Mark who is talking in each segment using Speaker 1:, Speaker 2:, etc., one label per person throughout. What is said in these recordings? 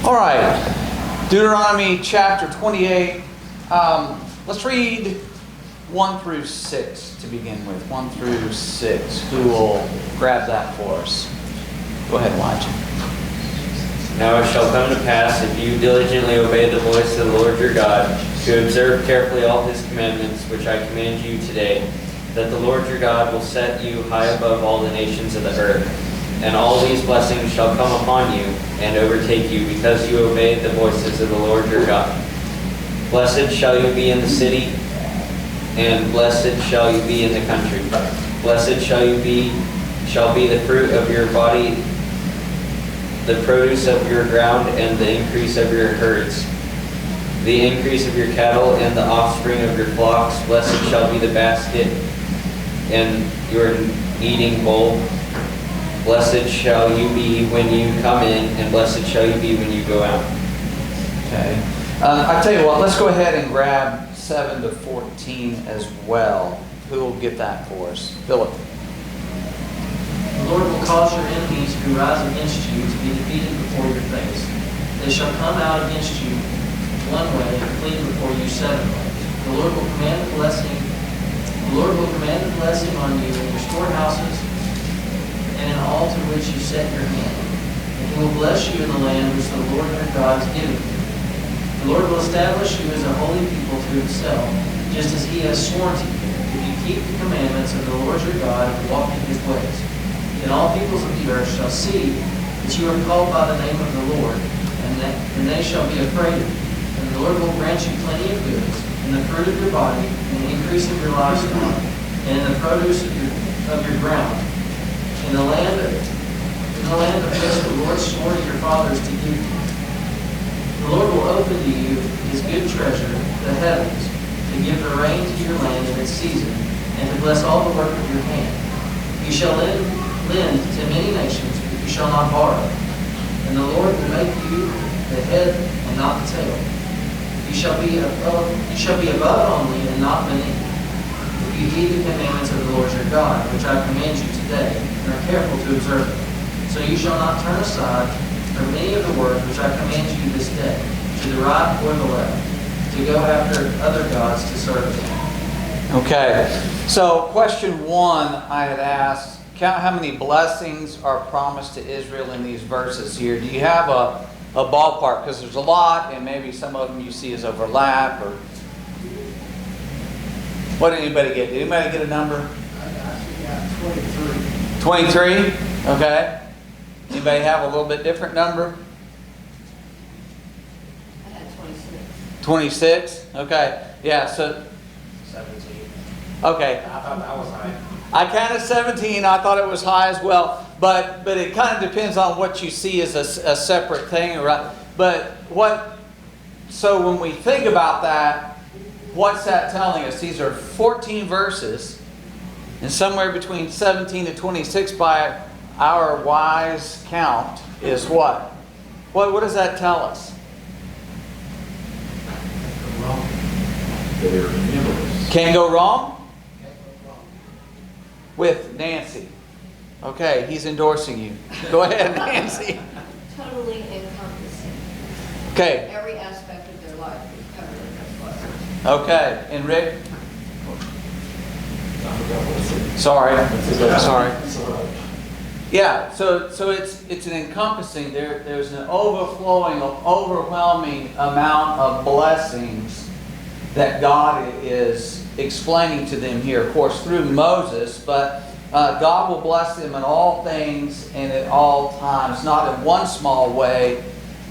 Speaker 1: All right, Deuteronomy chapter 28. Let's read 1 through 6 to begin with. 1 through 6. Who will grab that for us? Go ahead, Elijah.
Speaker 2: Now it shall come to pass, if you diligently obey the voice of the Lord your God, to observe carefully all his commandments, which I command you today, that the Lord your God will set you high above all the nations of the earth. And all these blessings shall come upon you and overtake you, because you obeyed the voices of the Lord your God. Blessed shall you be in the city, and blessed shall you be in the country. Blessed shall be the fruit of your body, the produce of your ground, and the increase of your herds, the increase of your cattle, and the offspring of your flocks. Blessed shall be the basket and your kneading bowl. Blessed shall you be when you come in, and blessed shall you be when you go out.
Speaker 1: Okay. I tell you what, let's go ahead and grab 7 to 14 as well. Who will get that for us? Philip.
Speaker 3: The Lord will cause your enemies who rise against you to be defeated before your face. They shall come out against you one way and flee before you 7 ways. The Lord will command the blessing. The Lord will command the blessing on you in your storehouses and in all to which you set your hand. And he will bless you in the land which the Lord your God is giving you. The Lord will establish you as a holy people to himself, just as he has sworn to you, if you keep the commandments of the Lord your God and walk in his ways. And all peoples of the earth shall see that you are called by the name of the Lord, and they shall be afraid of you. And the Lord will grant you plenty of goods, in the fruit of your body, in the increase of your livestock, and in the produce of your ground, in the land of which the Lord swore to your fathers to give you. The Lord will open to you his good treasure, the heavens, to give the rain to your land in its season, and to bless all the work of your hand. You shall lend to many nations, but you shall not borrow. And the Lord will make you the head and not the tail. You shall be above only and not beneath, if you heed the commandments of the Lord your God, which I command you today, and are careful to observe them. So you shall not turn aside from any of the words which I command you this day, to the right or the left, to go after other gods to serve them.
Speaker 1: Okay. So question 1 I had asked, count how many blessings are promised to Israel in these verses here. Do you have a ballpark? Because there's a lot, and maybe some of them you see as overlap. Or what did anybody get? Did anybody get a number?
Speaker 4: I got 23.
Speaker 1: 23? Okay. Anybody have a little bit different number?
Speaker 4: I had 26.
Speaker 1: 26? Okay. Yeah, so
Speaker 5: 17.
Speaker 1: okay.
Speaker 5: I thought that was high.
Speaker 1: I counted 17. I thought it was high as well. But it kind of depends on what you see as a separate thing, right? So when we think about that, what's that telling us? These are 14 verses, and somewhere between 17 and 26 by our wise count is what? What does that tell us? Can't go wrong? With Nancy. Okay, he's endorsing you. Go ahead, Nancy.
Speaker 6: Totally encompassing.
Speaker 1: Okay.
Speaker 6: Every aspect of their life is covered in those blessings.
Speaker 1: Okay, and Rick? Sorry. Yeah, so it's an encompassing. There's an overwhelming amount of blessings that God is explaining to them here, of course, through Moses, but God will bless them in all things and at all times, not in one small way,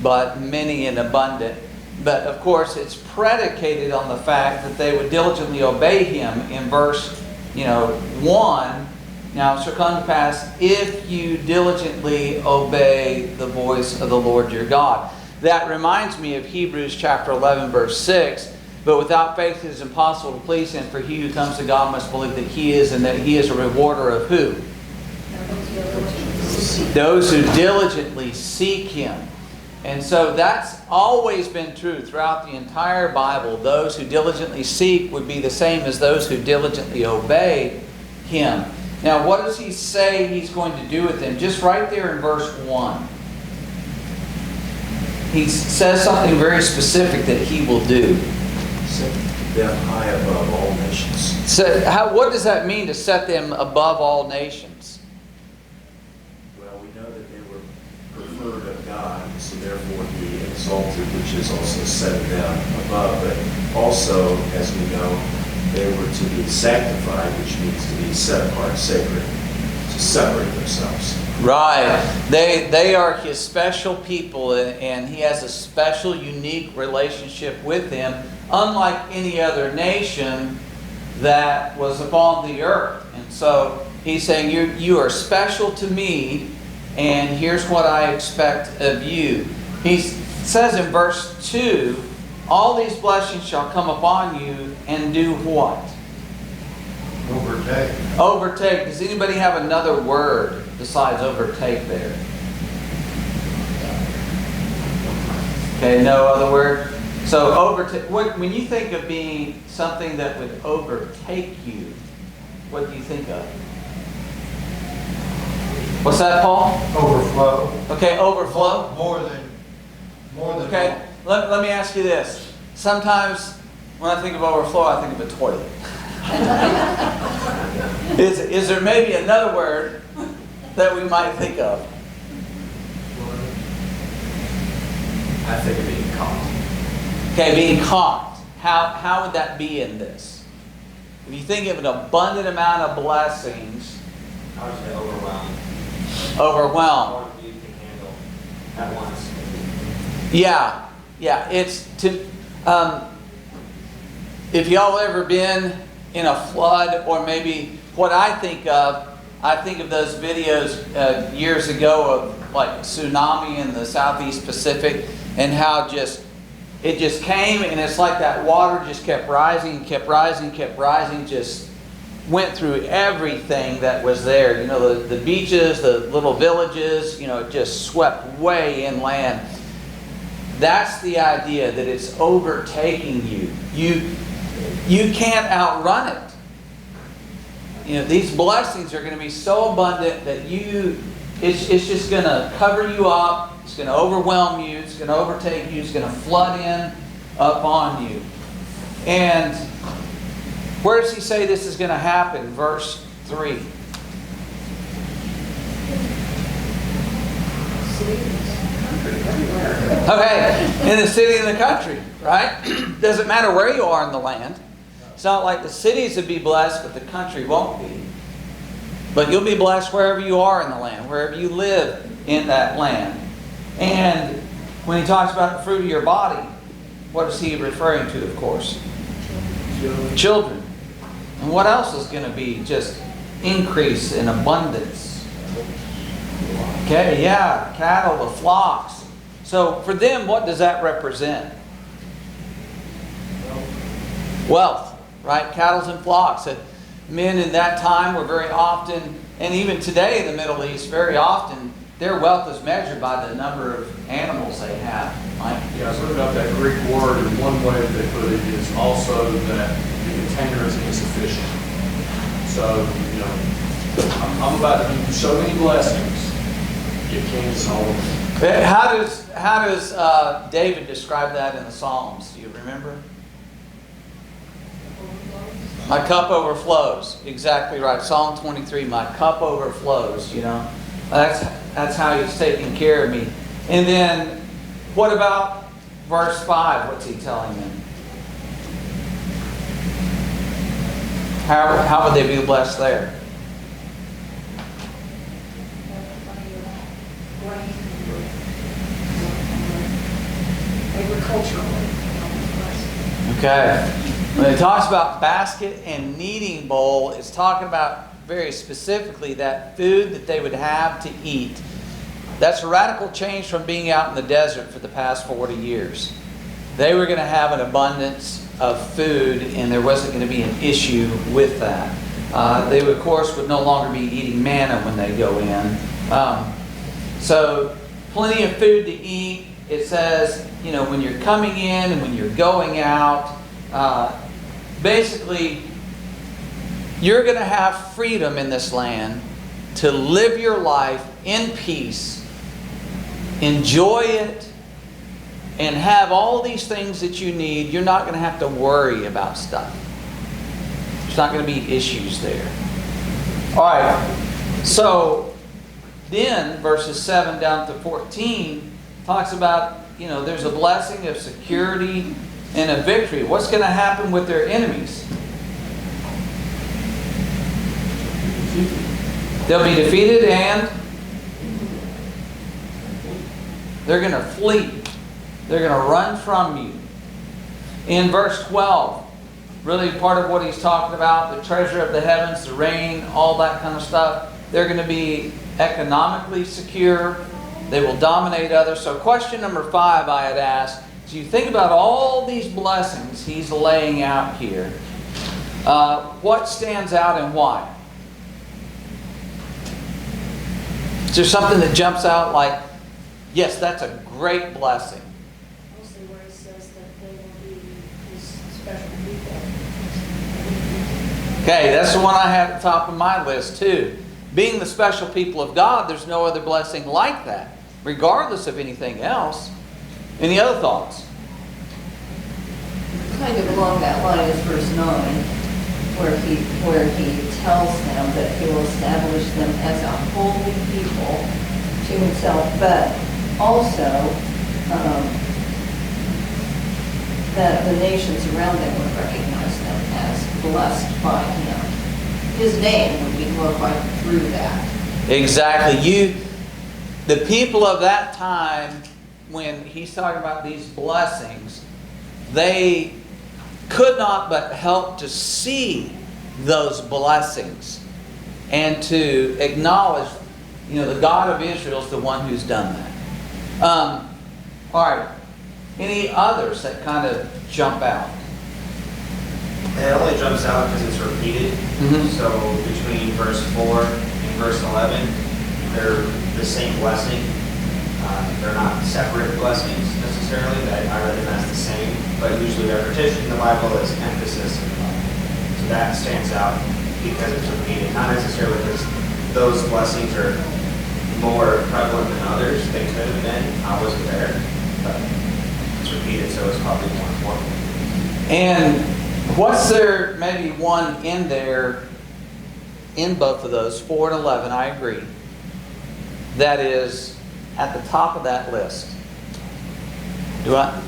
Speaker 1: but many and abundant. But of course, it's predicated on the fact that they would diligently obey Him in verse 1. Now it shall come to pass if you diligently obey the voice of the Lord your God. That reminds me of Hebrews chapter 11, verse 6. But without faith it is impossible to please Him, for he who comes to God must believe that He is, and that He is a rewarder of who? Those who diligently seek Him. And so that's always been true throughout the entire Bible. Those who diligently seek would be the same as those who diligently obey Him. Now, what does He say He's going to do with them? Just right there in verse 1. he says something very specific that he will do.
Speaker 5: Set them high above all nations.
Speaker 1: So what does that mean, to set them above all nations?
Speaker 5: Well, we know that they were preferred of God, so therefore he exalted, which is also setting them above. But also, as we know, they were to be sanctified, which means to be set apart, sacred, to separate themselves.
Speaker 1: Right. They are his special people, and he has a special, unique relationship with them, unlike any other nation that was upon the earth. And so he's saying, you are special to me, and here's what I expect of you. He says in verse 2, all these blessings shall come upon you and do what?
Speaker 5: Overtake.
Speaker 1: Overtake. Does anybody have another word besides overtake there? Okay, no other word? So overtake. When you think of being something that would overtake you, what do you think of? What's that, Paul?
Speaker 7: Overflow.
Speaker 1: Okay, overflow.
Speaker 7: More than.
Speaker 1: Okay, let me ask you this. Sometimes when I think of overflow, I think of a toilet. Is there maybe another word that we might think of?
Speaker 5: I think of being caught.
Speaker 1: Okay, being caught. How would that be in this? If you think of an abundant amount of blessings,
Speaker 2: I would say overwhelmed.
Speaker 1: overwhelmed.
Speaker 2: More than you can handle at once.
Speaker 1: Yeah. It's to. If y'all ever been in a flood, or maybe what I think of those videos years ago of like tsunami in the Southeast Pacific, and how it just came, and it's like that water just kept rising, just went through everything that was there. You know, the beaches, the little villages, you know, it just swept way inland. That's the idea, that it's overtaking you. You can't outrun it. You know, these blessings are going to be so abundant that it's just going to cover you up. It's going to overwhelm you. It's going to overtake you. It's going to flood in upon you. And where does he say this is going to happen? Verse 3. Okay, in the city and the country, right? Doesn't matter where you are in the land. It's not like the cities would be blessed, but the country won't be. But you'll be blessed wherever you are in the land, wherever you live in that land. And when he talks about the fruit of your body, what is he referring to, of course? Children. And what else is going to be just increase in abundance? Okay, yeah, cattle, the flocks. So for them, what does that represent? Wealth, right? Cattle and flocks. Men in that time were very often, and even today in the Middle East, very often, their wealth is measured by the number of animals they have. Right?
Speaker 7: Yeah, I was looking up that Greek word, and one way that they put it is also that the container is insufficient. So, you know, I'm about to give you so many blessings, you can't solve them.
Speaker 1: How does David describe that in the Psalms? Do you remember? My cup overflows. Exactly right. Psalm 23, my cup overflows, you know. That's how he's taking care of me. And then, what about verse 5? What's he telling them? How would they be blessed there? Okay. When it talks about basket and kneading bowl, it's talking about very specifically that food that they would have to eat. That's a radical change from being out in the desert for the past 40 years. They were going to have an abundance of food, and there wasn't going to be an issue with that. They, of course, would no longer be eating manna when they go in. So, plenty of food to eat. It says, you know, when you're coming in and when you're going out, basically, you're going to have freedom in this land to live your life in peace, enjoy it, and have all these things that you need, you're not going to have to worry about stuff. There's not going to be issues there. All right. So then verses 7 down to 14 talks about, there's a blessing of security and a victory. What's going to happen with their enemies? They'll be defeated and they're going to flee. They're going to run from you. In verse 12, really part of what he's talking about, the treasure of the heavens, the rain, all that kind of stuff, they're going to be economically secure. They will dominate others. So question number 5 I had asked, so you think about all these blessings he's laying out here. What stands out and why? Is there something that jumps out like, yes, that's a great blessing?
Speaker 4: Mostly where it says that they will be his special people.
Speaker 1: Okay, that's the one I had at the top of my list too. Being the special people of God, there's no other blessing like that, regardless of anything else. Any other thoughts?
Speaker 6: Kind of along that line is verse 9, where he tells them that he will establish them as a holy people to himself, but also that the nations around them would recognize them as blessed by him. His name would be glorified through that.
Speaker 1: Exactly. The people of that time, when he's talking about these blessings, they could not but help to see those blessings and to acknowledge, the God of Israel is the one who's done that. All right. Any others that kind of jump out?
Speaker 8: It only jumps out because it's repeated.
Speaker 1: Mm-hmm.
Speaker 8: So between verse 4 and verse 11, they're the same blessing. They're not separate blessings necessarily. I read them as the same, but usually repetition in the Bible is emphasis in the Bible. So that stands out because it's repeated. Not necessarily because those blessings are more prevalent than others. They could have been. I wasn't there, but it's repeated, so it's probably more important.
Speaker 1: And what's there, maybe one in there, in both of those, 4 and 11, I agree, that is at the top of that list? Do I?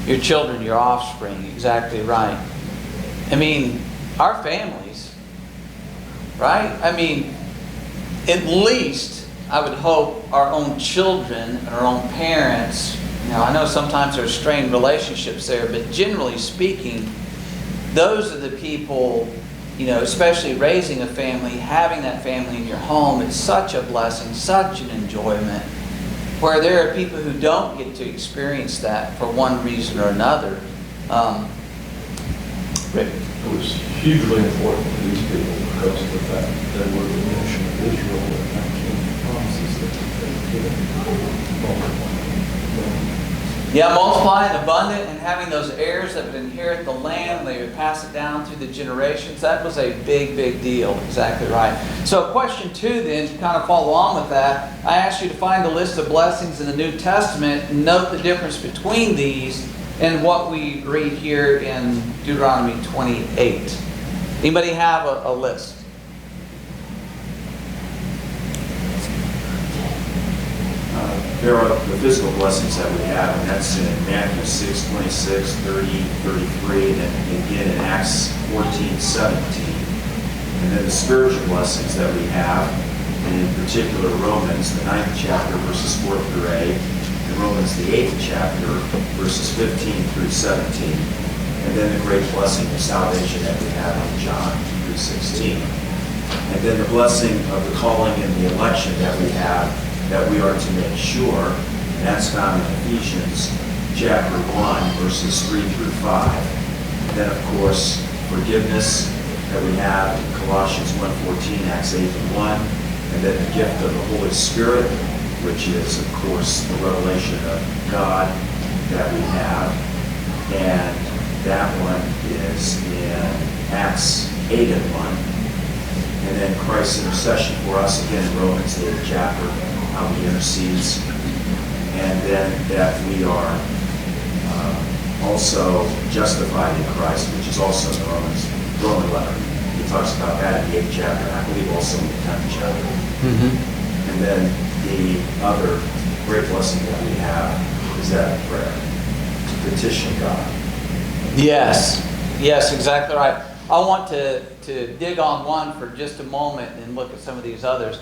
Speaker 1: Your children, your offspring, exactly right. I mean, our families, right? I mean, at least, I would hope, our own children and our own parents, I know sometimes there's strained relationships there, but generally speaking, those are the people, especially raising a family, having that family in your home, it's such a blessing, such an enjoyment, where there are people who don't get to experience that for one reason or another. Rick?
Speaker 9: It was hugely important to these people because of the fact that they were the nation of Israel and the promises that they were given.
Speaker 1: Yeah, multiplying, abundant, and having those heirs that would inherit the land, they would pass it down through the generations. That was a big, big deal. Exactly right. So question 2 then, to kind of follow on with that, I asked you to find the list of blessings in the New Testament and note the difference between these and what we read here in Deuteronomy 28. Anybody have a list?
Speaker 5: There are the physical blessings that we have, and that's in Matthew 6, 26, 30, 33, and then again in Acts 14, 17. And then the spiritual blessings that we have, and in particular Romans, the 9th chapter, verses 4 through 8, and Romans, the 8th chapter, verses 15 through 17. And then the great blessing of salvation that we have in John 3:16. And then the blessing of the calling and the election that we have, that we are to make sure, and that's found in Ephesians chapter 1, verses 3 through 5. And then, of course, forgiveness that we have in Colossians 1:14, Acts 8 and 1, and then the gift of the Holy Spirit, which is, of course, the revelation of God that we have. And that one is in Acts 8 and 1. And then Christ's intercession for us, again in Romans, the 8th chapter, how he intercedes. and then that we are also justified in Christ, which is also in the Roman letter. He talks about that in the 8th chapter, and I believe also in the 10th chapter. And then the other great blessing that we have is that of prayer, to petition God.
Speaker 1: Yes, exactly right. I want to dig on one for just a moment and look at some of these others.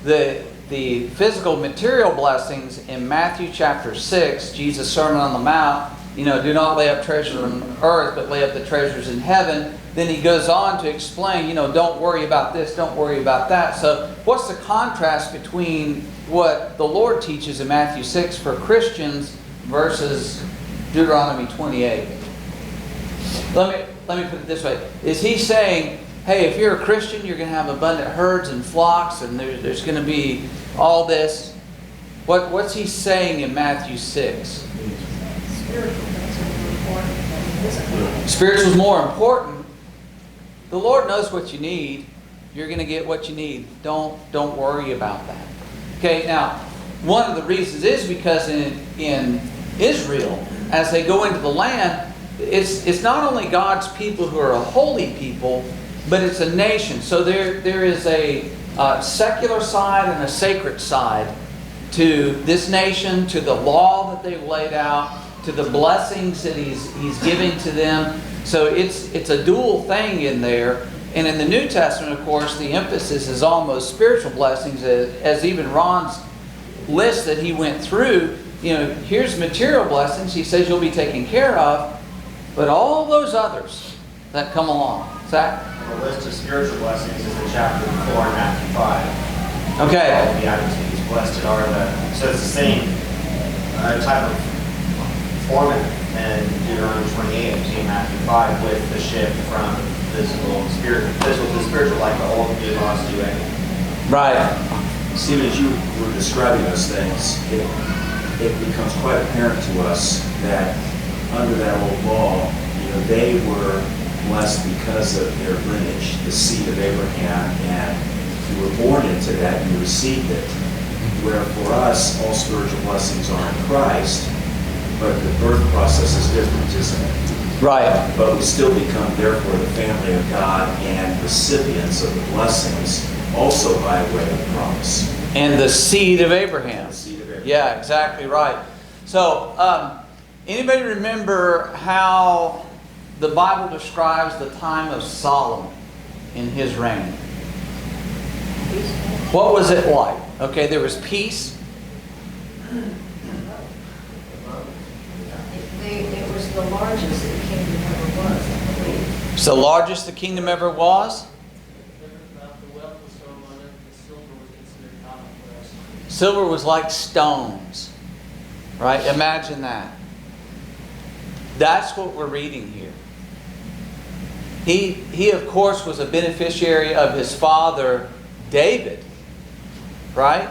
Speaker 1: The physical material blessings in Matthew chapter 6, Jesus' Sermon on the Mount, do not lay up treasures on earth, but lay up the treasures in heaven. Then he goes on to explain, don't worry about this, don't worry about that. So what's the contrast between what the Lord teaches in Matthew 6 for Christians versus Deuteronomy 28? Let me put it this way. Is he saying, hey, if you're a Christian, you're going to have abundant herds and flocks, and there's going to be all this? What's he saying in Matthew 6? Spiritual is more important. The Lord knows what you need. You're going to get what you need. Don't worry about that. Okay, now, one of the reasons is because in Israel, as they go into the land, it's not only God's people who are a holy people, but it's a nation. So there is a secular side and a sacred side to this nation, to the law that they've laid out, to the blessings that He's giving to them. So it's a dual thing in there. And in the New Testament, of course, the emphasis is almost spiritual blessings, as even Ron's list that he went through. Here's material blessings. He says you'll be taken care of, but all those others that come along. Zach?
Speaker 8: The list of spiritual blessings is in chapter 4 in Matthew 5.
Speaker 1: Okay.
Speaker 8: All the Beatitudes, blessed are the... So it's the same type of format in Deuteronomy 28 in Matthew 5, with the shift from physical to spiritual, like the old and new laws do anyway.
Speaker 1: Right.
Speaker 5: Stephen, as you were describing those things, it becomes quite apparent to us that under that old law, they were blessed because of their lineage, the seed of Abraham, and you were born into that, you received it. Where for us, all spiritual blessings are in Christ, but the birth process is different, isn't it?
Speaker 1: Right.
Speaker 5: But we still become, therefore, the family of God and recipients of the blessings, also by way of promise.
Speaker 1: And the seed of Abraham.
Speaker 5: The seed of Abraham.
Speaker 1: Yeah, exactly right. So, anybody remember how the Bible describes the time of Solomon in his reign? What was it like? Okay, there was peace.
Speaker 6: It was the largest the kingdom ever was, I believe.
Speaker 1: It's the largest the kingdom ever was.
Speaker 3: The wealth was so abundant that silver was considered commonplace.
Speaker 1: Silver was like stones. Right? Imagine that. That's what we're reading here. He of course was a beneficiary of his father David, right?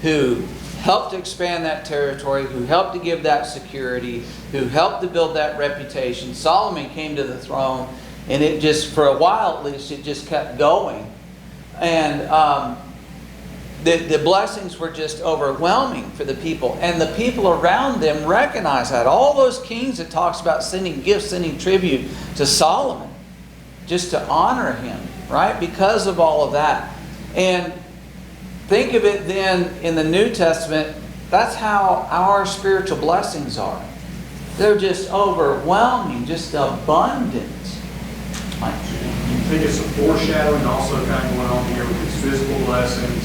Speaker 1: Who helped to expand that territory, who helped to give that security, who helped to build that reputation. Solomon came to the throne, and it just, for a while at least, it just kept going. And the blessings were just overwhelming for the people. And the people around them recognized that. All those kings that talks about sending gifts, sending tribute to Solomon, just to honor him, right? Because of all of that. And think of it then in the New Testament, that's how our spiritual blessings are. They're just overwhelming, just abundant.
Speaker 7: I think it's a foreshadowing also kind of going on here with these physical blessings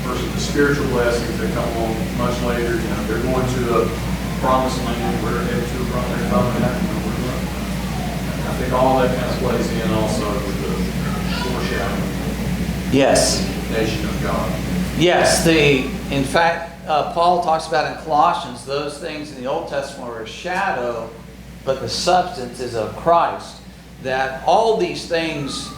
Speaker 7: versus the spiritual blessings that come along much later. They're going to the promised land, we're headed to the promised land. I think all that kind of plays in also with the foreshadowing.
Speaker 1: Yes.
Speaker 7: Nation of God.
Speaker 1: Yes. In fact, Paul talks about in Colossians, those things in the Old Testament were a shadow, but the substance is of Christ. That all these things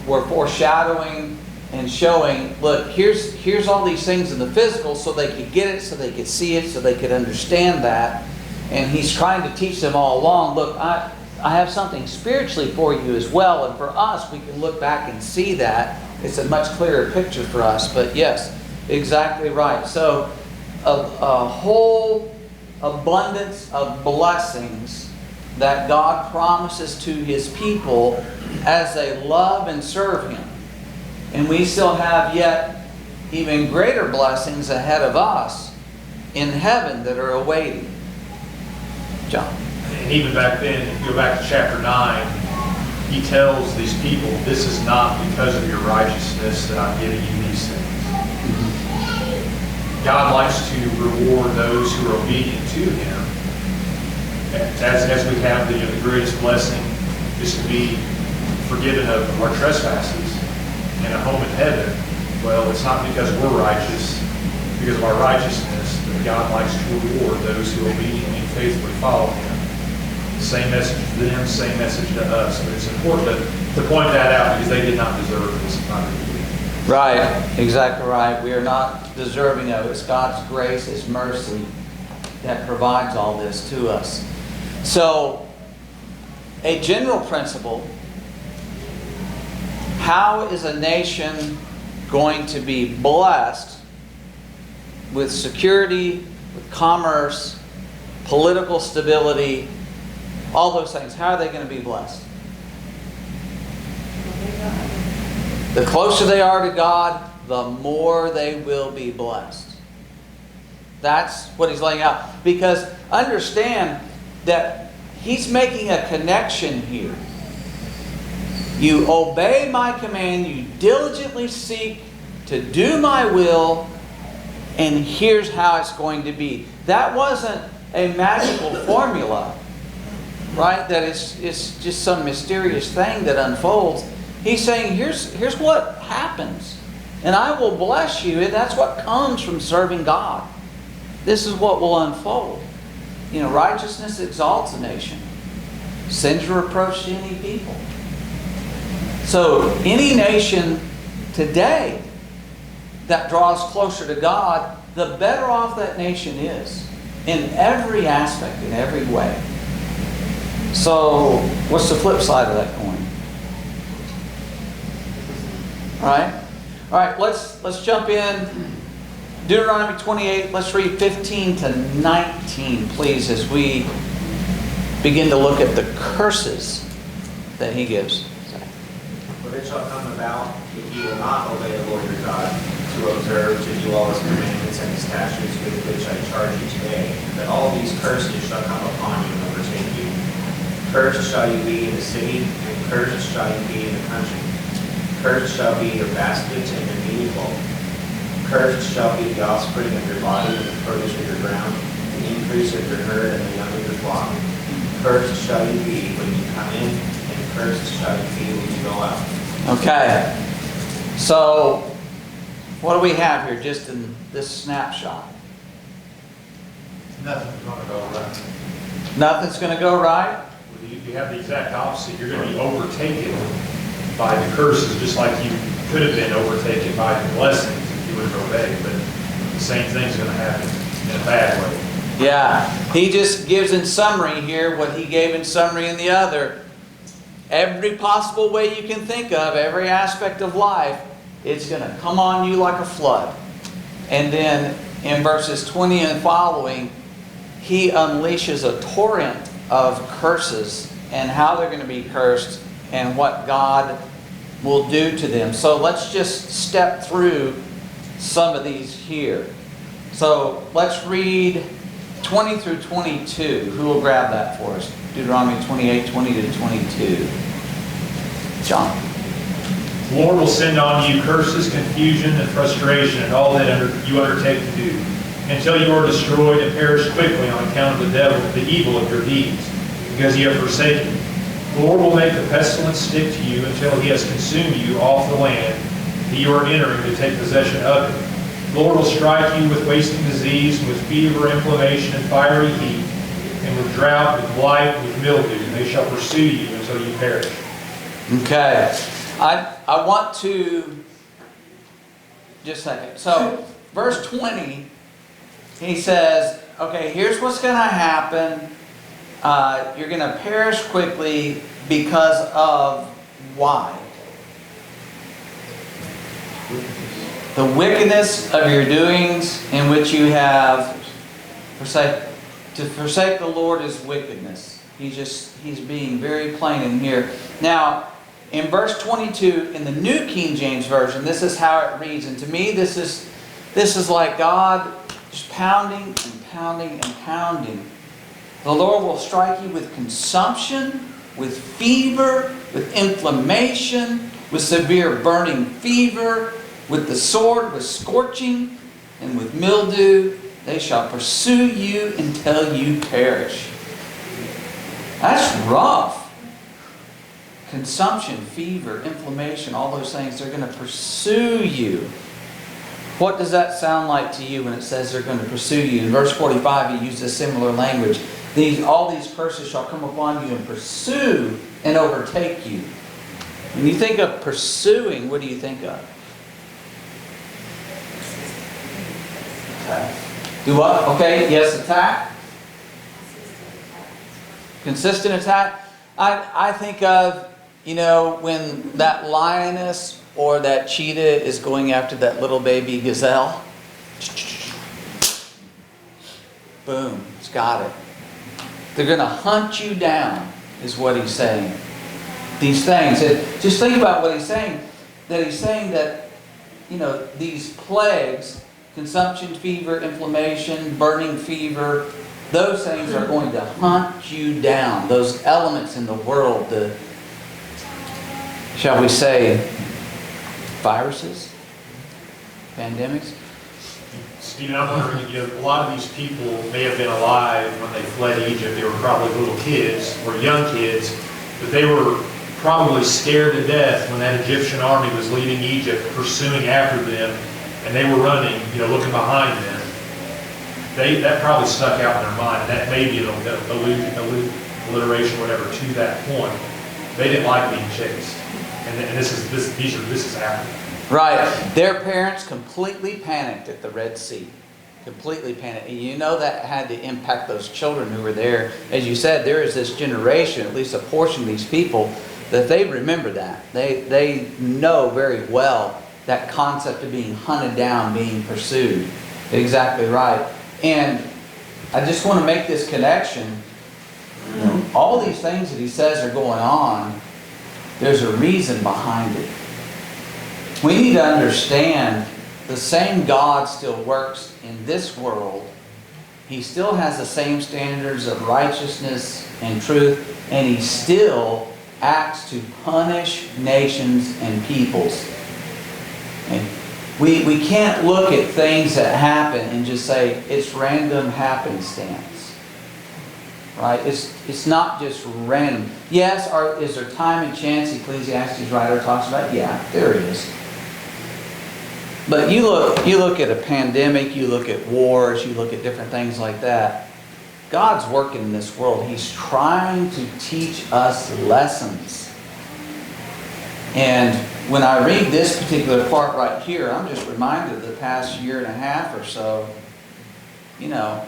Speaker 1: were foreshadowing and showing, look, here's all these things in the physical so they could get it, so they could see it, so they could understand that. And he's trying to teach them all along, look, I have something spiritually for you as well. And for us, we can look back and see that. It's a much clearer picture for us. But yes, exactly right. So a whole abundance of blessings that God promises to His people as they love and serve Him. And we still have yet even greater blessings ahead of us in heaven that are awaiting. John.
Speaker 7: And even back then, if you go back to chapter 9, he tells these people, this is not because of your righteousness that I'm giving you these things. God likes to reward those who are obedient to Him. As we have the greatest blessing is to be forgiven of our trespasses and a home in heaven. Well, it's not because we're righteous, because of our righteousness, that God likes to reward those who obediently and faithfully follow Him. Same message to them, same message to us. But it's important to point that out because they did not deserve this.
Speaker 1: Right, exactly right. We are not deserving of it. It's God's grace, His mercy that provides all this to us. So, a general principle, how is a nation going to be blessed with security, with commerce, political stability, all those things? How are they going to be blessed? The closer they are to God, the more they will be blessed. That's what He's laying out. Because understand that He's making a connection here. You obey my command, you diligently seek to do my will, and here's how it's going to be. That wasn't a magical formula, right? That it's just some mysterious thing that unfolds. He's saying, here's what happens. And I will bless you. And that's what comes from serving God. This is what will unfold. You know, righteousness exalts a nation. Sends a reproach to any people. So any nation today that draws closer to God, the better off that nation is. In every aspect, in every way. So what's the flip side of that coin? All right, let's jump in. Deuteronomy 28, let's read 15 to 19, please, as we begin to look at the curses that He gives.
Speaker 8: For it shall come about, if you will not obey the Lord your God, to observe, to do all His commandments and His statutes with which I charge you today, that all these curses shall come upon you and overtake you. Cursed shall you be in the city, and cursed shall you be in the country. Cursed shall be your baskets and your meal. Cursed shall be the offspring of your body and the produce of your ground, the increase of your herd and the young of your flock. Cursed shall you be when you come in, and cursed shall you be when you go out.
Speaker 1: Okay. So, what do we have here just in this snapshot?
Speaker 7: Nothing's going to go right.
Speaker 1: Nothing's going to go right?
Speaker 7: You have the exact opposite. You're going to be overtaken by the curses, just like you could have been overtaken by the blessings if you would have obeyed. But the same thing's going to happen in a bad way.
Speaker 1: Yeah. He just gives in summary here what he gave in summary in the other. Every possible way you can think of, every aspect of life, it's going to come on you like a flood. And then in verses 20 and following, he unleashes a torrent of curses and how they're going to be cursed and what God will do to them. So let's just step through some of these here. So let's read 20 through 22. Who will grab that for us? Deuteronomy 28, 20 to 22. John.
Speaker 7: The Lord will send on you curses, confusion, and frustration in all that you undertake to do, until you are destroyed and perish quickly on account of the devil, the evil of your deeds, because you have forsaken me. The Lord will make the pestilence stick to you until He has consumed you off the land that you are entering to take possession of it. The Lord will strike you with wasting disease, with fever, inflammation, and fiery heat, and with drought, with blight, with mildew. And they shall pursue you until you perish.
Speaker 1: Okay. I want to... Just a second. So, verse 20, he says, okay, here's what's going to happen. You're going to perish quickly because of why? The wickedness of your doings in which you have forsake. To forsake the Lord is wickedness. He's being very plain in here. Now, in verse 22, in the New King James Version, this is how it reads. And to me, this is like God just pounding and pounding and pounding. The Lord will strike you with consumption, with fever, with inflammation, with severe burning fever, with the sword, with scorching, and with mildew. They shall pursue you until you perish. That's rough. Consumption, fever, inflammation, all those things, they're going to pursue you. What does that sound like to you when it says they're going to pursue you? In verse 45, he uses similar language. All these curses shall come upon you and pursue and overtake you. When you think of pursuing, what do you think of? Attack. Do what? Okay, yes, attack. Consistent attack. I think of, when that lioness or that cheetah is going after that little baby gazelle. Boom, it's got it. They're going to hunt you down, is what he's saying. These things. Just think about what he's saying. That he's saying that, these plagues, consumption, fever, inflammation, burning fever, those things are going to hunt you down. Those elements in the world, the, shall we say, viruses, pandemics.
Speaker 10: Stephen, I'm wondering, a lot of these people may have been alive when they fled Egypt. They were probably little kids or young kids, but they were probably scared to death when that Egyptian army was leaving Egypt, pursuing after them, and they were running, looking behind them. That probably stuck out in their mind, and that may be an alliteration, whatever, to that point. They didn't like being chased, and this is after.
Speaker 1: Right. Their parents completely panicked at the Red Sea. Completely panicked. And that had to impact those children who were there. As you said, there is this generation, at least a portion of these people, that they remember that. They know very well that concept of being hunted down, being pursued. Exactly right. And I just want to make this connection. All these things that he says are going on, there's a reason behind it. We need to understand the same God still works in this world. He still has the same standards of righteousness and truth, and He still acts to punish nations and peoples. And we can't look at things that happen and just say it's random happenstance. Right? It's not just random. Yes, is there time and chance? Ecclesiastes writer talks about. Yeah, there is. But you look at a pandemic, you look at wars, you look at different things like that. God's working in this world. He's trying to teach us lessons. And when I read this particular part right here, I'm just reminded of the past year and a half or so. The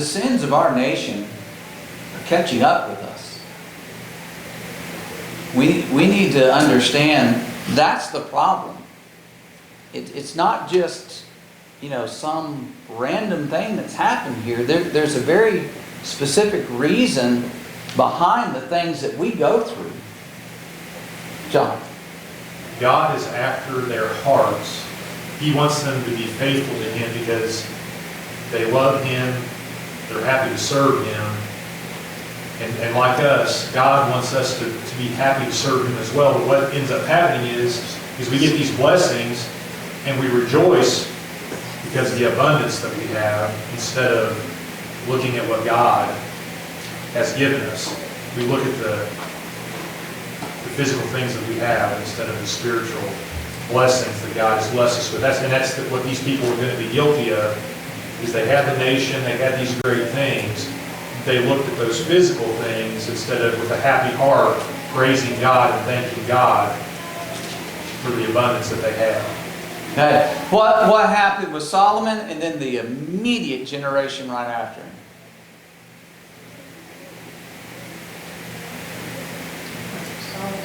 Speaker 1: sins of our nation are catching up with us. We need to understand that's the problem. It's not just, some random thing that's happened here. There's a very specific reason behind the things that we go through. John.
Speaker 10: God is after their hearts. He wants them to be faithful to Him because they love Him, they're happy to serve Him. And like us, God wants us to be happy to serve Him as well. But what ends up happening is we get these blessings and we rejoice because of the abundance that we have instead of looking at what God has given us. We look at the physical things that we have instead of the spiritual blessings that God has blessed us with. That's what these people are going to be guilty of, is they had the nation, they had these great things. They looked at those physical things instead of with a happy heart praising God and thanking God for the abundance that they had.
Speaker 1: Okay. What happened with Solomon and then the immediate generation right after him?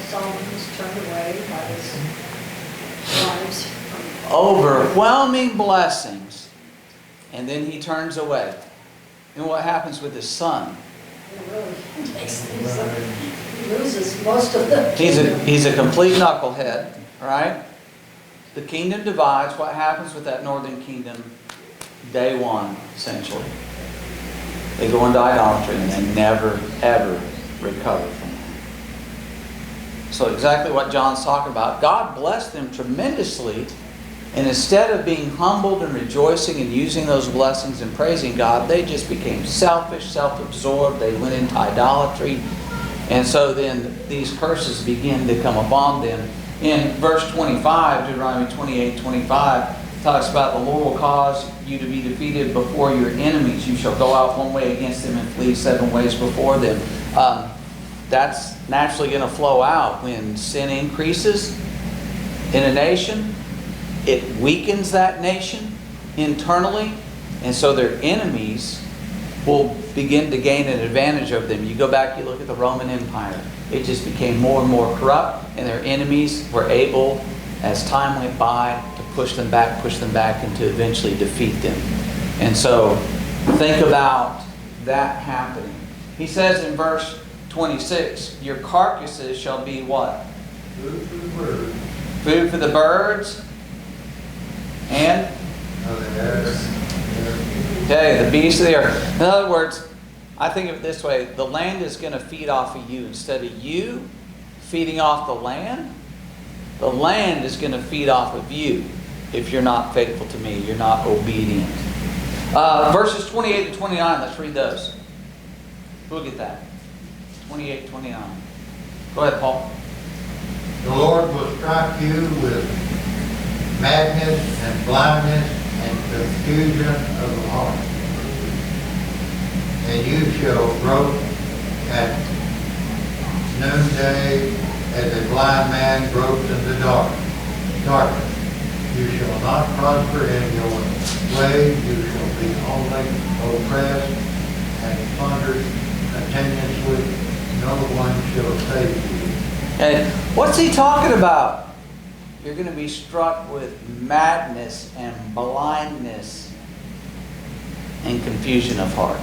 Speaker 4: Solomon was turned away by his lives.
Speaker 1: Overwhelming blessings. And then he turns away. And what happens with his son?
Speaker 4: It really makes things up. He loses most of the kingdom.
Speaker 1: He's a complete knucklehead, right? The kingdom divides. What happens with that northern kingdom? Day one, essentially. They go into idolatry and they never, ever recover from that. So exactly what John's talking about. God blessed them tremendously. And instead of being humbled and rejoicing and using those blessings and praising God, they just became selfish, self-absorbed. They went into idolatry. And so then these curses begin to come upon them. In verse 25, Deuteronomy 28:25, talks about the Lord will cause you to be defeated before your enemies. You shall go out one way against them and flee 7 ways before them. That's naturally going to flow out when sin increases in a nation. It weakens that nation internally, and so their enemies will begin to gain an advantage over them. You go back, you look at the Roman Empire. It just became more and more corrupt, and their enemies were able, as time went by, to push them back, and to eventually defeat them. And so, think about that happening. He says in verse 26, your carcasses shall be what?
Speaker 9: Food for the birds.
Speaker 1: Food for the birds. And? Okay, the beasts of the earth. In other words, I think of it this way. The land is going to feed off of you. Instead of you feeding off the land is going to feed off of you if you're not faithful to me, you're not obedient. Verses 28 to 29, let's read those. We'll get that. 28 29. Go ahead, Paul.
Speaker 11: The Lord will strike you with madness and blindness and confusion of the heart. And you shall grope at noonday as a blind man gropes in the darkness. You shall not prosper in your way. You shall be only oppressed and plundered continuously. No one shall save you.
Speaker 1: And what's he talking about? You're going to be struck with madness and blindness and confusion of heart.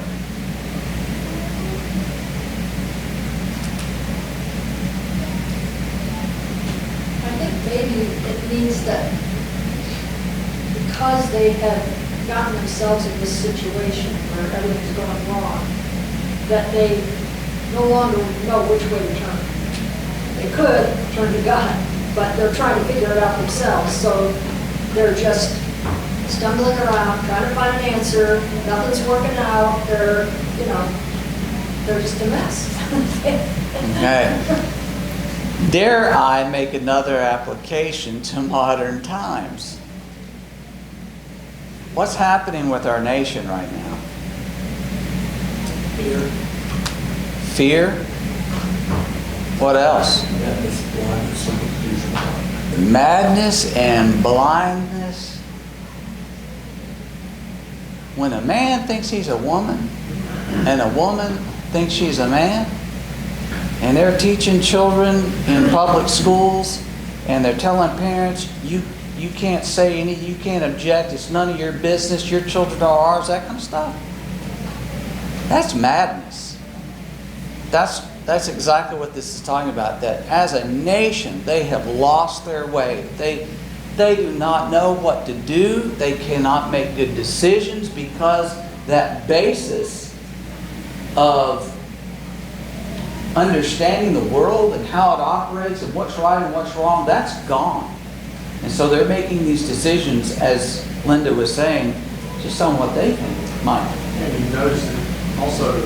Speaker 4: I think maybe it means that because they have gotten themselves in this situation where everything's going wrong, that they no longer know which way to turn. They could turn to God, but they're trying to figure it out themselves, so they're just stumbling around, trying to find an answer, nothing's working out, they're just a mess.
Speaker 1: Okay. Dare I make another application to modern times? What's happening with our nation right now?
Speaker 9: Fear.
Speaker 1: Fear? What else?
Speaker 9: Madness, blindness, and confusion.
Speaker 1: Madness and blindness. When a man thinks he's a woman, and a woman thinks she's a man, and they're teaching children in public schools, and they're telling parents, you can't say anything, you can't object, it's none of your business, your children are ours, that kind of stuff. That's madness. That's exactly what this is talking about, that as a nation, they have lost their way. They do not know what to do. They cannot make good decisions because that basis of understanding the world and how it operates and what's right and what's wrong, that's gone. And so they're making these decisions, as Linda was saying, just on what they think might.
Speaker 7: And you notice that also,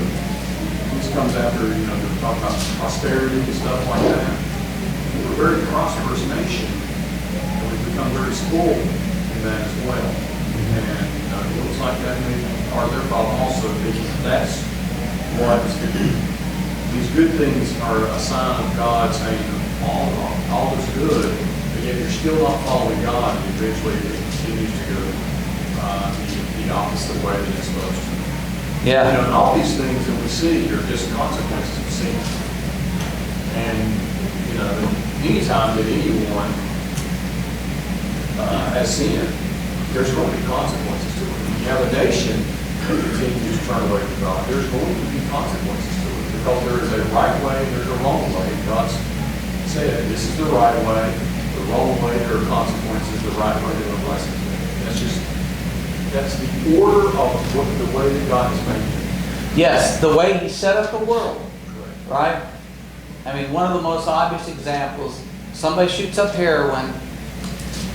Speaker 7: this comes after, they're talking about prosperity and stuff like that. We're a very prosperous nation, and we've become very spoiled in that as well. And it looks like that may be part of their problem also, because that's what these good things are a sign of God saying all is good, but yet you're still not following God, and eventually it continues to go the opposite way that it's supposed to.
Speaker 1: Yeah.
Speaker 7: And all these things that we see are just consequences of sin. And, anytime that anyone has sinned, there's going to be consequences to it. When you have a nation that continues to turn away from God, there's going to be consequences to it, because there is a right way and there's a wrong way. God's said, this is the right way, the wrong way, there are consequences, the right way, there are blessings. That's the order of the way that God has made it.
Speaker 1: Yes, the way He set up the world, right? I mean, one of the most obvious examples, somebody shoots up heroin.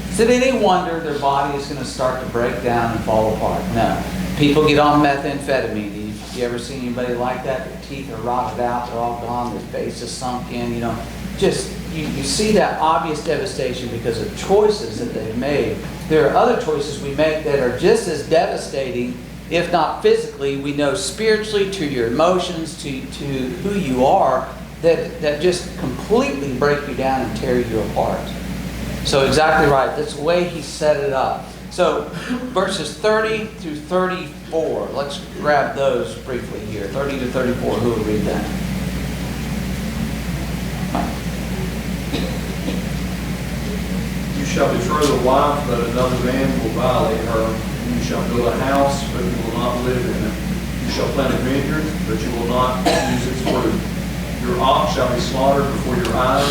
Speaker 1: Is it any wonder their body is going to start to break down and fall apart? No. People get on methamphetamine. You ever seen anybody like that? Their teeth are rotted out, they're all gone, their face is sunk in, you know. Just, you see that obvious devastation because of choices that they've made. There are other choices we make that are just as devastating, if not physically, we know spiritually, to your emotions, to who you are, that just completely break you down and tear you apart. So exactly right. That's the way He set it up. So verses 30 through 34, let's grab those briefly here. 30 to 34, who will read that?
Speaker 7: You shall betroth a wife, but another man will violate her. You shall build a house, but you will not live in it. You shall plant a vineyard, but you will not use its fruit. Your ox shall be slaughtered before your eyes,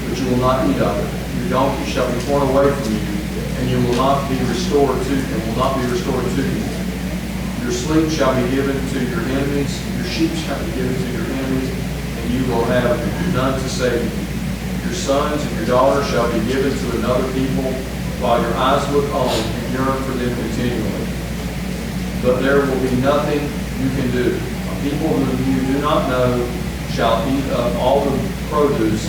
Speaker 7: but you will not eat of it. Your donkey shall be torn away from you, and you will not be restored to you. Your sleep shall be given to your enemies, your sheep shall be given to your enemies, and you will have none to save you. Your sons and your daughters shall be given to another people, while your eyes look on and yearn for them continually. But there will be nothing you can do. A people whom you do not know shall eat up all the produce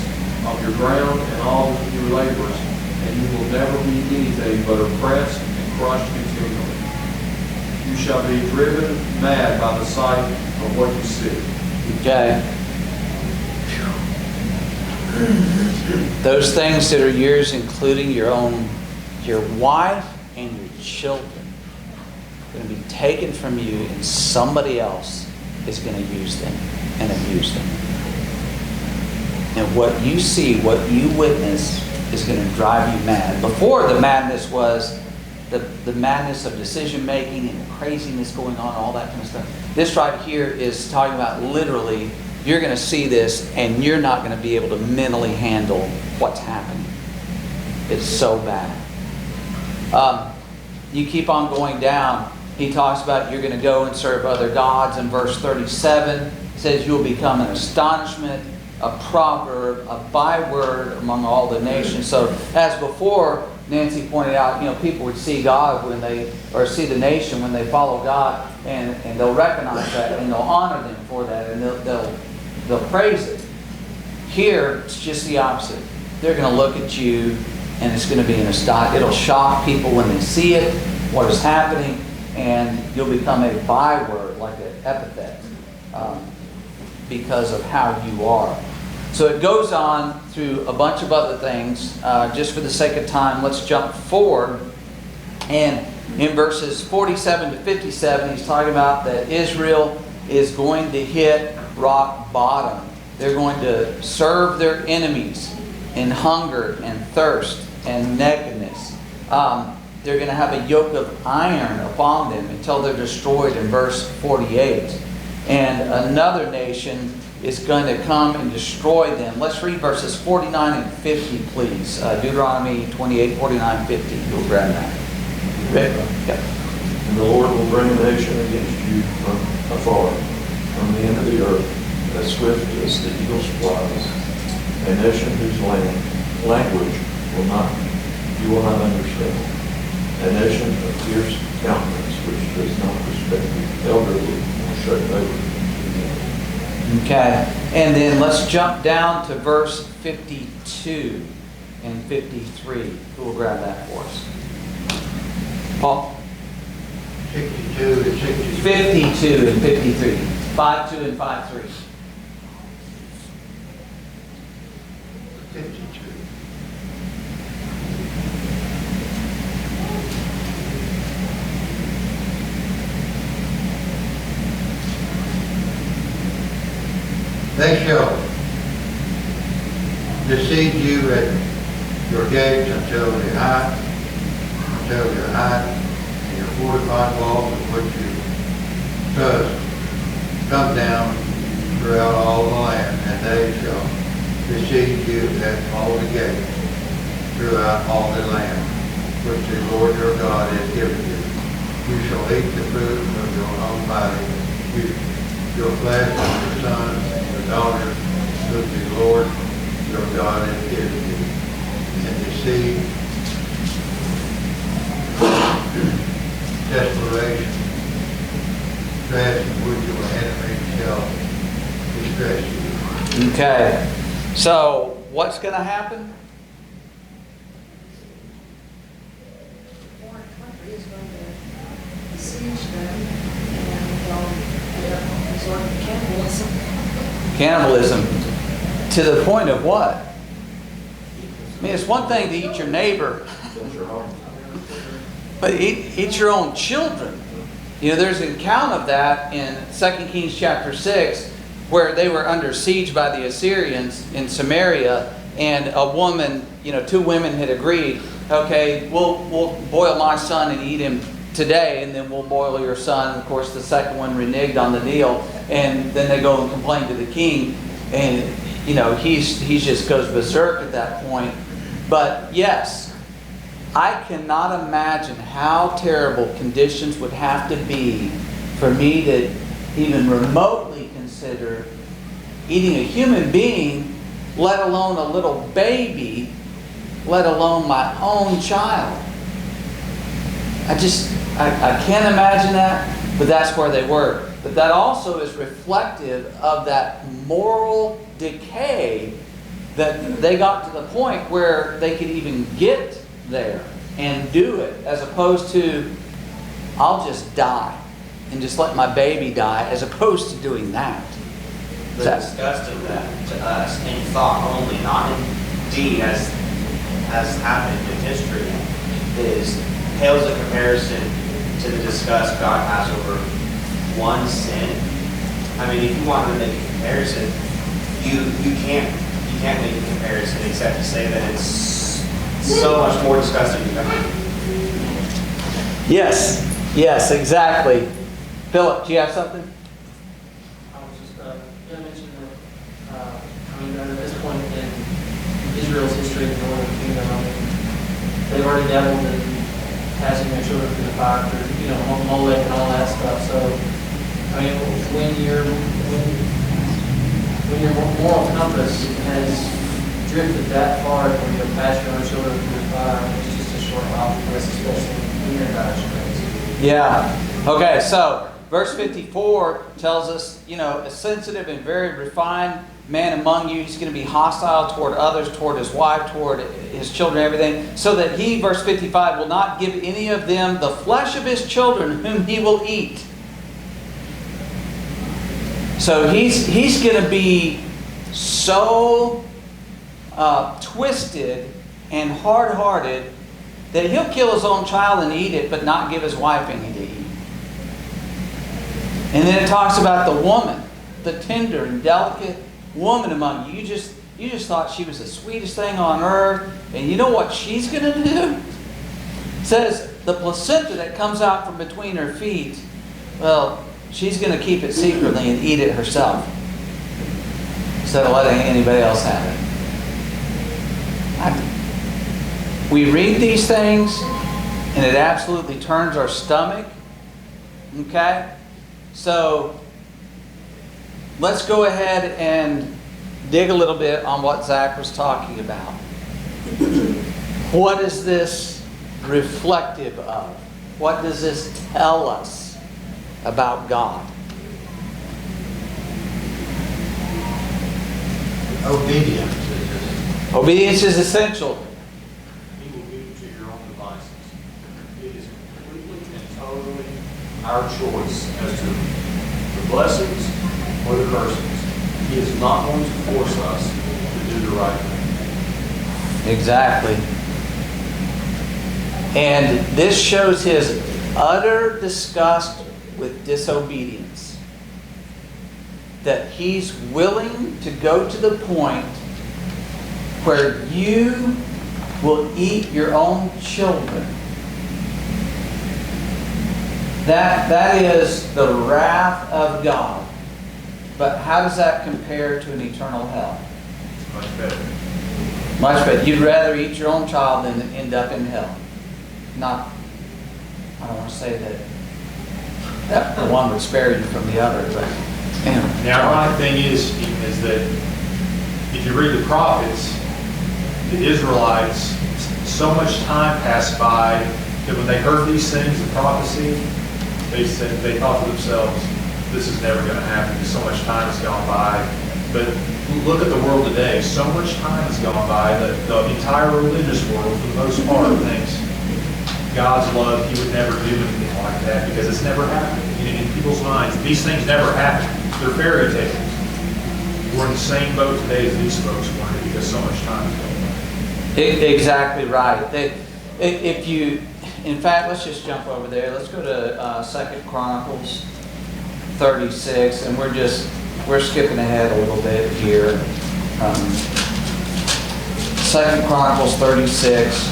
Speaker 7: of your ground and all your labors, and you will never be anything but oppressed and crushed continually. You shall be driven mad by the sight of what you see.
Speaker 1: Okay. Those things that are yours, including your wife and your children, are going to be taken from you, and somebody else is going to use them and abuse them. And what you see, what you witness, is going to drive you mad. Before, the madness was the madness of decision making and the craziness going on, all that kind of stuff. This right here is talking about literally, you're going to see this and you're not going to be able to mentally handle what's happening. It's so bad. You keep on going down. He talks about you're going to go and serve other gods. In verse 37, it says you'll become an astonishment, a proverb, a byword among all the nations. So as before, Nancy pointed out, people would see God see the nation when they follow God, and they'll recognize that and they'll honor them for that, and they'll praise it. Here, it's just the opposite. They're going to look at you, and it's going to be it'll shock people when they see it, what is happening, and you'll become a byword, like an epithet, because of how you are. So it goes on through a bunch of other things. Just for the sake of time, let's jump forward. And in verses 47 to 57, he's talking about that Israel is going to hit rock bottom. They're going to serve their enemies in hunger and thirst and nakedness. They're going to have a yoke of iron upon them until they're destroyed in verse 48. And another nation is going to come and destroy them. Let's read verses 49 and 50, please. Deuteronomy 28, 49, 50. You'll grab that. Ready? Yep.
Speaker 9: And the Lord will bring a nation against you from afar, from the end of the earth, as swift as the eagle's flies. A nation whose language you will not understand. A nation of fierce countenance, which does not respect the elderly or show favor.
Speaker 1: Okay, and then let's jump down to verse 52 and 53. Who will grab that for us? Paul?
Speaker 11: 62 and 63.
Speaker 1: 52 and 53. 52 and 53.
Speaker 11: 52. They shall besiege you at your gates until the height until your height and your fortified walls of which you trust come down throughout all the land, and they shall besiege you at all the gates throughout all the land, which the Lord your God has given you. You shall eat the fruit of your own body, your flesh and your sons, your daughters, whom the Lord your God has given you, and the seed, desperation, stress in which your enemy shall distress you.
Speaker 1: Okay. So, what's going to happen?
Speaker 4: The foreign country is going to besiege them and they'll resort to cannibalism.
Speaker 1: Cannibalism. To the point of what? I mean, it's one thing to eat your neighbor, but eat your own children. You know, there's an account of that in 2 Kings chapter 6, where they were under siege by the Assyrians in Samaria, and a woman, two women had agreed, okay, we'll boil my son and eat him today, and then we'll boil your son. And of course, the second one reneged on the deal, and then they go and complain to the king, and he just goes berserk at that point. But yes, I cannot imagine how terrible conditions would have to be for me to even remotely consider eating a human being, let alone a little baby, let alone my own child. I can't imagine that, but that's where they were. But that also is reflective of that moral decay that they got to the point where they could even get there and do it, as opposed to, I'll just die and just let my baby die, as opposed to doing that.
Speaker 8: The disgust of that to us in thought only, not in deed, as has happened in history, pales in comparison to the disgust God has over one sin. I mean, if you wanted to make a comparison, you can't make a comparison except to say that it's so much more disgusting than that.
Speaker 1: Yes, exactly. Philip, do you have something?
Speaker 3: I was just going to mention that, at this point in Israel's history, the Northern Kingdom, they've already dabbled in passing their children through the fire, through, Molech and all that stuff. So, when your moral compass has drifted that far where you'll pass your own children through the fire, it's just a short while for us, especially in your direction.
Speaker 1: Yeah. Okay, so verse 54 tells us, a sensitive and very refined man among you, he's going to be hostile toward others, toward his wife, toward his children, everything, so that he, verse 55, will not give any of them the flesh of his children whom he will eat. So he's going to be so twisted and hard-hearted that he'll kill his own child and eat it, but not give his wife any to eat. And then it talks about the woman, the tender and delicate woman among you. You just thought she was the sweetest thing on earth, and you know what she's going to do? It says the placenta that comes out from between her feet, well, she's going to keep it secretly and eat it herself instead of letting anybody else have it. We read these things and it absolutely turns our stomach. Okay? So let's go ahead and dig a little bit on what Zach was talking about. What is this reflective of? What does this tell us about God?
Speaker 11: Obedience is
Speaker 1: Obedience is essential.
Speaker 7: He will give you to your own devices. It is completely and totally our choice as to the blessings or the curses. He is not going to force us to do the right thing.
Speaker 1: Exactly. And this shows his utter disgust with disobedience. That he's willing to go to the point where you will eat your own children That is the wrath of God. But how does that compare to an eternal hell?
Speaker 10: Much better.
Speaker 1: Much better. You'd rather eat your own child than end up in hell. Not, I don't want to say that the one would spare you from the other, but anyway.
Speaker 10: The ironic thing is that if you read the prophets, the Israelites, so much time passed by that when they heard these things in prophecy, they thought to themselves, this is never going to happen because so much time has gone by. But look at the world today. So much time has gone by that the entire religious world, for the most part, thinks God's love, He would never do anything like that because it's never happened. In people's minds, these things never happen. They're fairy tales. We're in the same boat today as these folks were because so much time has gone by.
Speaker 1: Exactly right. If you, in fact, let's just jump over there. Let's go to 2 Chronicles 36, and we're skipping ahead a little bit here. 2 Chronicles 36.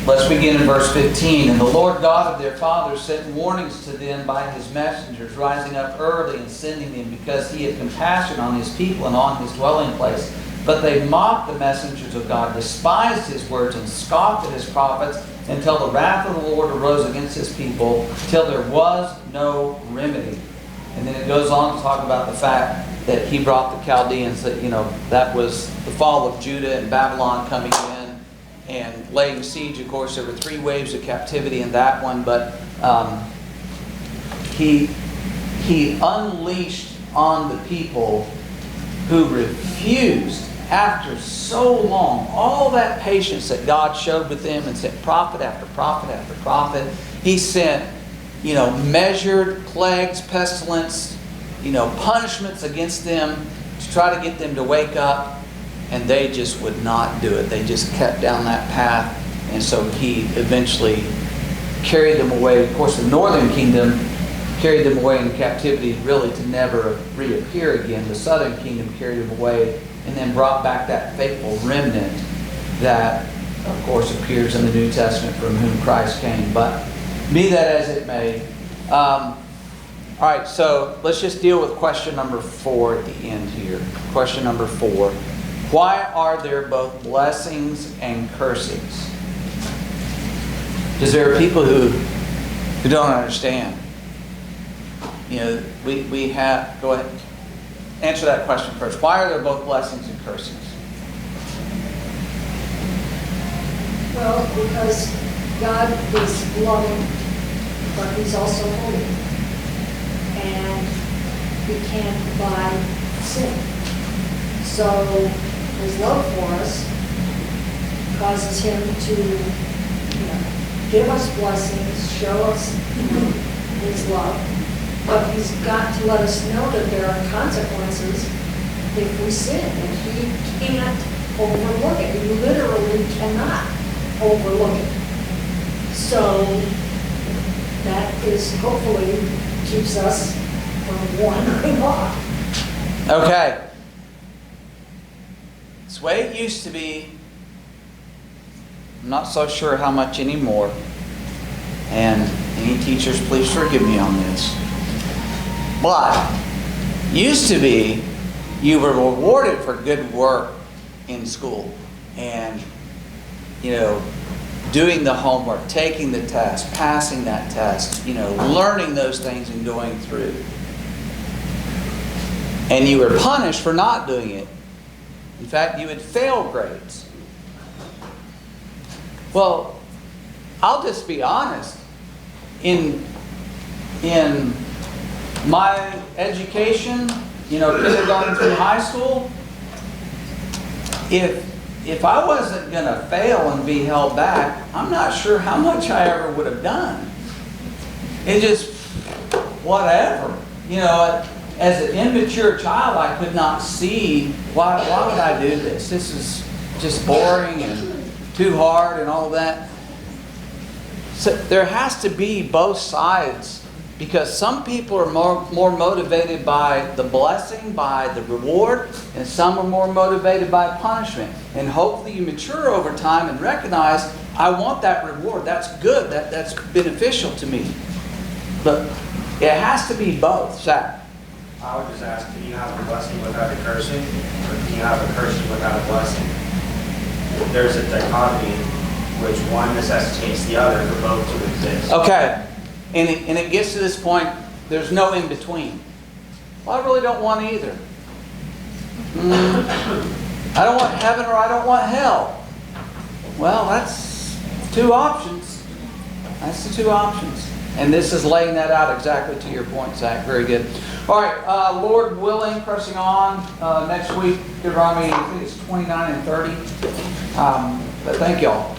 Speaker 1: Let's begin in verse 15. And the Lord God of their fathers sent warnings to them by His messengers, rising up early and sending them, because He had compassion on His people and on His dwelling place. But they mocked the messengers of God, despised His words, and scoffed at His prophets, until the wrath of the Lord arose against His people, till there was no remedy. And then it goes on to talk about the fact that He brought the Chaldeans, that was the fall of Judah and Babylon coming in and laying siege. Of course, there were 3 waves of captivity in that one, but he unleashed on the people who refused, after so long, all that patience that God showed with them, and sent prophet after prophet after prophet. He sent, measured plagues, pestilence, punishments against them to try to get them to wake up. And they just would not do it. They just kept down that path. And so He eventually carried them away. Of course, the northern kingdom carried them away in captivity, really to never reappear again. The southern kingdom carried them away and then brought back that faithful remnant that, of course, appears in the New Testament, from whom Christ came. But be that as it may. All right, so let's just deal with question number 4 at the end here. Question number 4. Why are there both blessings and cursings? Because there are people who don't understand. We have... Go ahead. Answer that question first. Why are there both blessings and cursings?
Speaker 4: Well, because God is loving, but He's also holy. And He can't abide sin. So His love for us causes Him to, give us blessings, show us His love. But He's got to let us know that there are consequences if we sin. And He can't overlook it. He literally cannot overlook it. So that is, hopefully, keeps us from wandering off.
Speaker 1: Okay. It's the way it used to be. I'm not so sure how much anymore. And any teachers, please forgive me on this. But used to be, you were rewarded for good work in school. And, doing the homework, taking the test, passing that test, learning those things and going through. And you were punished for not doing it. In fact, you would fail grades. Well, I'll just be honest. In my education, kindergarten through high school, if I wasn't going to fail and be held back, I'm not sure how much I ever would have done. It just, whatever. As an immature child, I could not see, why would I do this? This is just boring and too hard and all that. So there has to be both sides Because some people are more motivated by the blessing, by the reward, and some are more motivated by punishment. And hopefully you mature over time and recognize, I want that reward. That's good. That's beneficial to me. But it has to be both, Zach.
Speaker 8: I would just ask, can you have a blessing without a cursing? Or can you have a cursing without a blessing? There's a dichotomy, which one necessitates the other for both to exist.
Speaker 1: Okay. And it gets to this point, there's no in between. Well, I really don't want either. I don't want heaven or I don't want hell. Well, that's two options. That's the two options. And this is laying that out exactly to your point, Zach. Very good. All right, Lord willing, pressing on next week, Deuteronomy, I think it's 29 and 30. But thank y'all.